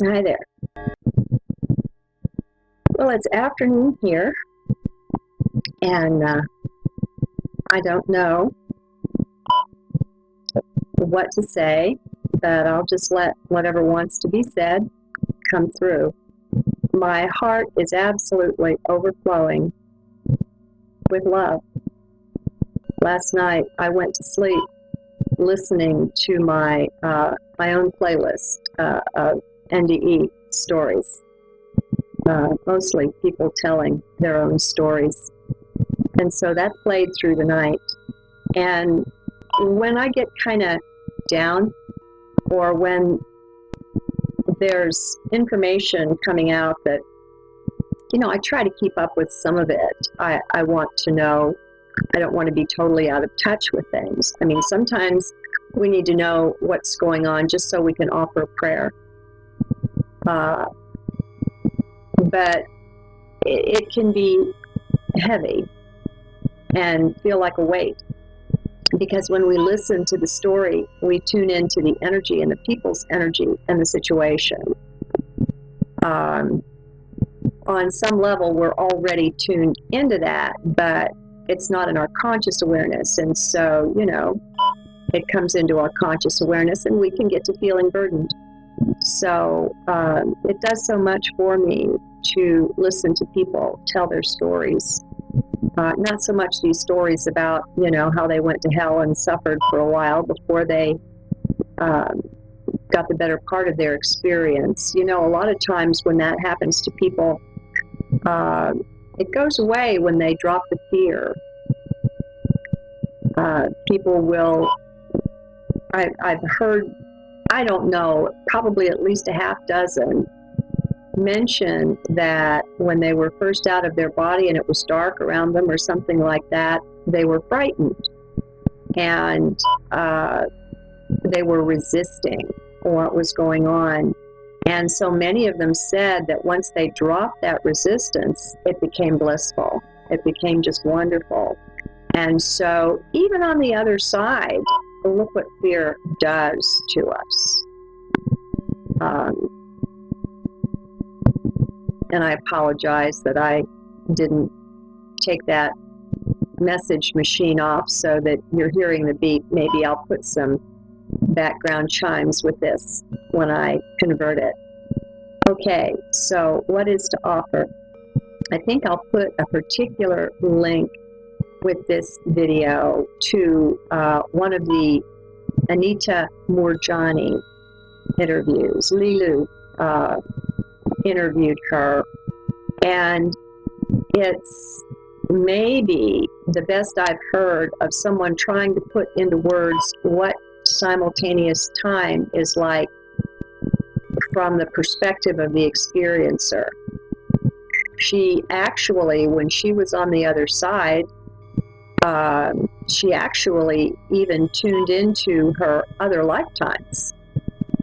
Hi there. Well, it's afternoon here, and I don't know what to say, but I'll just let whatever wants to be said come through. My heart is absolutely overflowing with love. Last night, I went to sleep listening to my own playlist of NDE stories, mostly people telling their own stories. And so that played through the night. And when I get kind of down, or when there's information coming out that, I try to keep up with some of it. I want to know. I don't want to be totally out of touch with things. I mean, sometimes we need to know what's going on just so we can offer prayer. But it can be heavy and feel like a weight, because when we listen to the story, we tune into the energy and the people's energy and the situation. On some level, we're already tuned into that, but it's not in our conscious awareness. And so, it comes into our conscious awareness and we can get to feeling burdened. So it does so much for me to listen to people tell their stories. Not so much these stories about, how they went to hell and suffered for a while before they got the better part of their experience. A lot of times when that happens to people, it goes away when they drop the fear. People will, I've heard, I don't know, probably at least a half dozen mention that when they were first out of their body and it was dark around them or something like that, they were frightened and they were resisting what was going on. And so many of them said that once they dropped that resistance, it became blissful. It became just wonderful. And so even on the other side, look what fear does to us. And I apologize that I didn't take that message machine off so that you're hearing the beep. Maybe I'll put some background chimes with this when I convert it. Okay, so what is to offer? I think I'll put a particular link with this video to one of the Anita Moorjani interviews. Lilu interviewed her, and it's maybe the best I've heard of someone trying to put into words what simultaneous time is like from the perspective of the experiencer. She actually, when she was on the other side, she actually even tuned into her other lifetimes.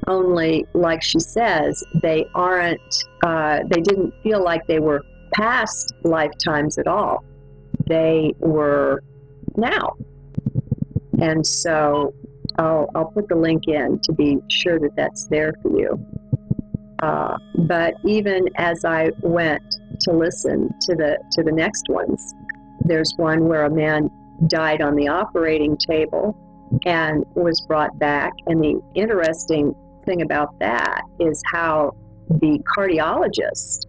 Only, like she says, they didn't feel like they were past lifetimes at all. They were now. And so I'll put the link in to be sure that that's there for you. But even as I went to listen to the next ones, there's one where a man died on the operating table and was brought back. And the interesting thing about that is how the cardiologist,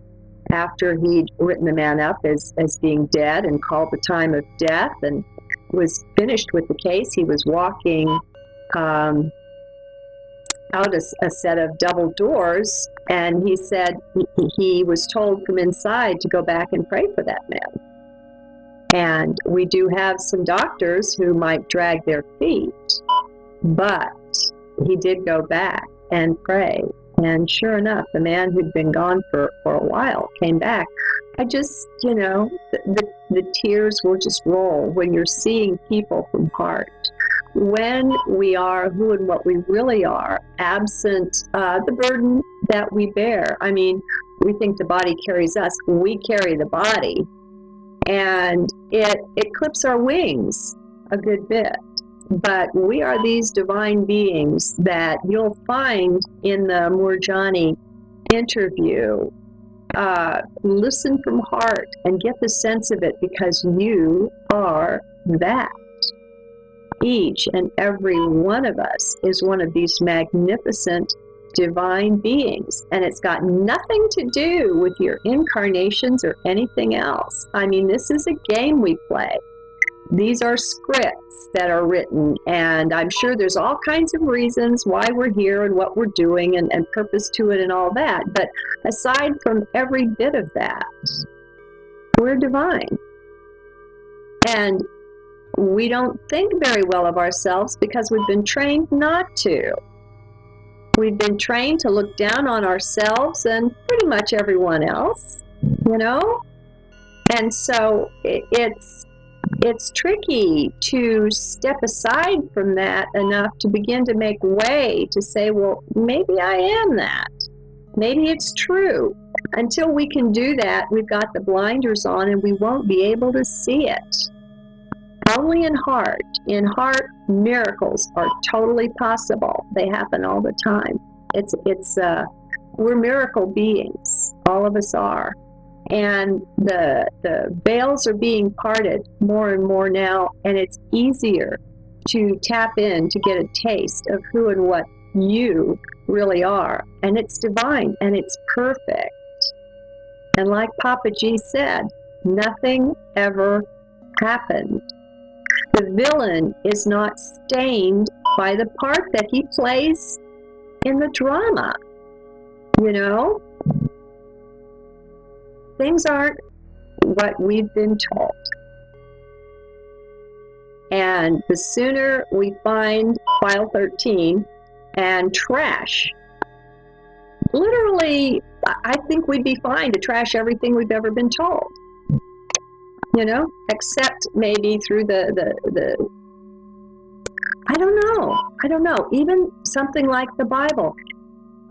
after he'd written the man up as being dead and called the time of death and was finished with the case, he was walking out a set of double doors, and he said he was told from inside to go back and pray for that man. And we do have some doctors who might drag their feet, but he did go back and pray. And sure enough, the man who'd been gone for a while came back. I just, the tears will just roll when you're seeing people from heart. When we are who and what we really are, absent the burden that we bear. I mean, we think the body carries us. We carry the body. And it clips our wings a good bit. But we are these divine beings that you'll find in the Moorjani interview, listen from heart and get the sense of it, because you are that. Each and every one of us is one of these magnificent divine beings, and it's got nothing to do with your incarnations or anything else. I mean, this is a game we play. These are scripts that are written, and I'm sure there's all kinds of reasons why we're here and what we're doing and purpose to it and all that. But aside from every bit of that, we're divine. And we don't think very well of ourselves because we've been trained not to. We've been trained to look down on ourselves and pretty much everyone else, you know? And so it's tricky to step aside from that enough to begin to make way to say, well, maybe I am that. Maybe it's true. Until we can do that, we've got the blinders on and we won't be able to see it. Only in heart. In heart, miracles are totally possible. They happen all the time. We're miracle beings. All of us are. And the veils are being parted more and more now, and it's easier to tap in to get a taste of who and what you really are. And it's divine, and it's perfect. And like Papa G said, nothing ever happened. The villain is not stained by the part that he plays in the drama, you know? Things aren't what we've been told. And the sooner we find File 13 and trash, literally, I think we'd be fine to trash everything we've ever been told. You know, except maybe through the I don't know, even something like the Bible.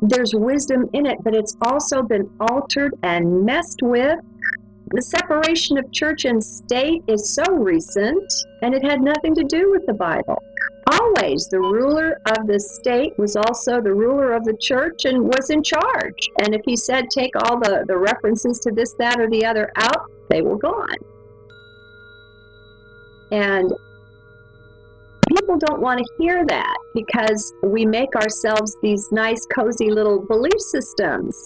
There's wisdom in it, but it's also been altered and messed with. The separation of church and state is so recent, and it had nothing to do with the Bible. Always the ruler of the state was also the ruler of the church and was in charge. And if he said take all the references to this, that, or the other out, they were gone. And people don't want to hear that because we make ourselves these nice, cozy little belief systems.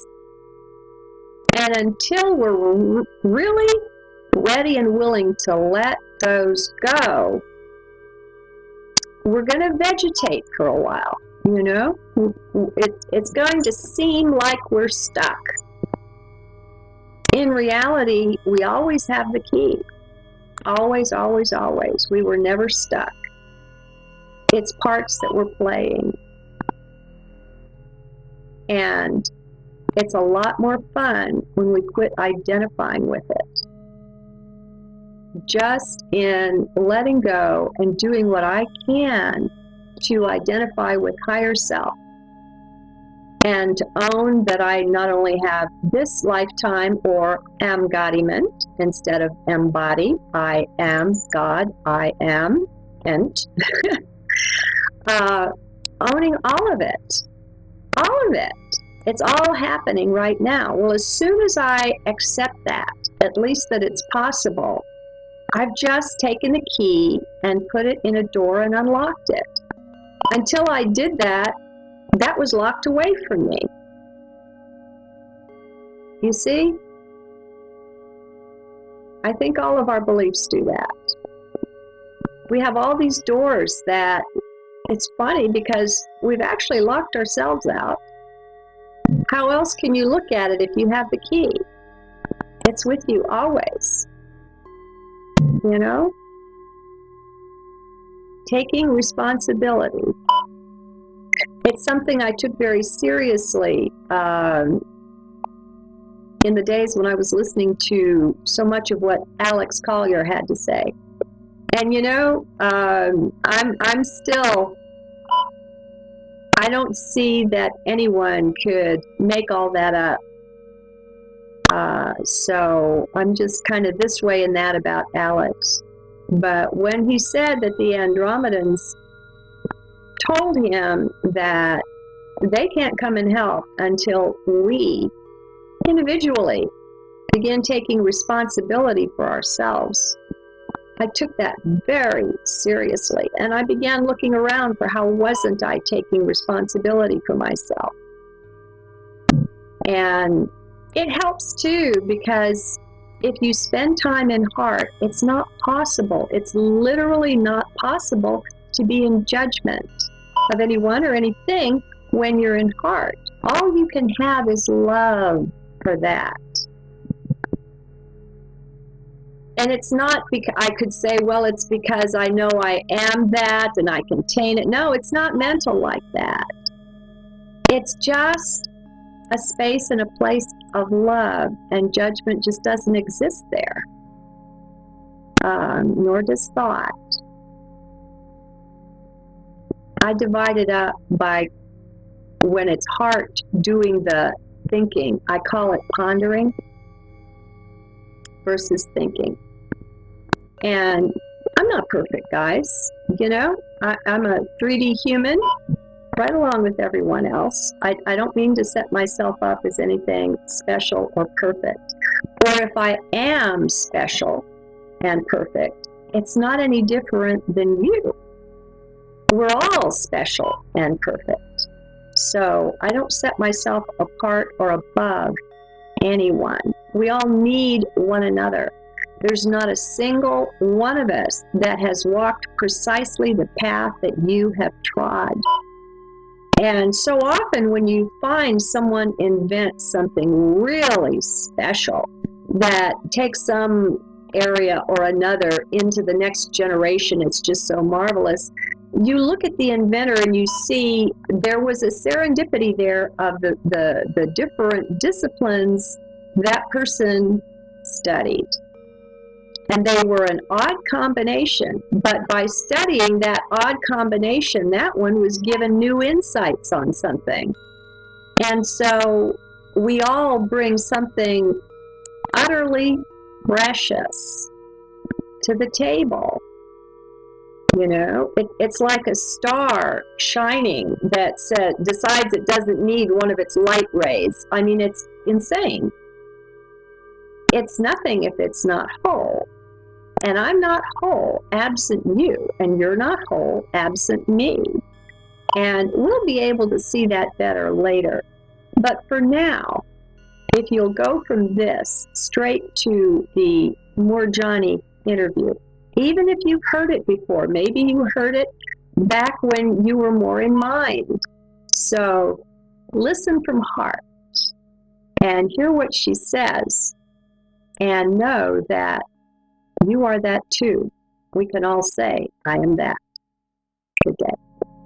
And until we're really ready and willing to let those go, we're going to vegetate for a while, you know? It's going to seem like we're stuck. In reality, we always have the key. Always, always, always. We were never stuck. It's parts that we're playing. And it's a lot more fun when we quit identifying with it. Just in letting go and doing what I can to identify with higher self. And to own that I not only have this lifetime or embodiment instead of embody. I am God, I am ent. Owning all of it. All of it. It's all happening right now. Well, as soon as I accept that, at least that it's possible, I've just taken the key and put it in a door and unlocked it. Until I did that, that was locked away from me. You see? I think all of our beliefs do that. We have all these doors that, it's funny because we've actually locked ourselves out. How else can you look at it if you have the key? It's with you always. You know? Taking responsibility. It's something I took very seriously in the days when I was listening to so much of what Alex Collier had to say. And you know, I'm still, I don't see that anyone could make all that up. So I'm just kind of this way and that about Alex. But when he said that the Andromedans told him that they can't come and help until we individually begin taking responsibility for ourselves. I took that very seriously, and I began looking around for how wasn't I taking responsibility for myself. And it helps too, because if you spend time in heart, it's not possible. It's literally not possible to be in judgment of anyone or anything when you're in heart. All you can have is love for that. And it's not because I could say, well, it's because I know I am that and I contain it. No, it's not mental like that. It's just a space and a place of love, and judgment just doesn't exist there, nor does thought. I divide it up by when it's heart doing the thinking. I call it pondering versus thinking. And I'm not perfect, guys. You know, I'm a 3D human right along with everyone else. I don't mean to set myself up as anything special or perfect. Or if I am special and perfect, it's not any different than you. We're all special and perfect. So I don't set myself apart or above anyone. We all need one another. There's not a single one of us that has walked precisely the path that you have trod. And so often when you find someone invents something really special that takes some area or another into the next generation, it's just so marvelous. You look at the inventor and you see there was a serendipity there of the different disciplines that person studied. And they were an odd combination, but by studying that odd combination, that one was given new insights on something. And so we all bring something utterly precious to the table. You know, it's like a star shining that decides it doesn't need one of its light rays. I mean, it's insane. It's nothing if it's not whole. And I'm not whole absent you, and you're not whole absent me. And we'll be able to see that better later. But for now, if you'll go from this straight to the Moorjani interview, even if you've heard it before, maybe you heard it back when you were more in mind. So listen from heart and hear what she says, and know that you are that too. We can all say, I am that. Good day.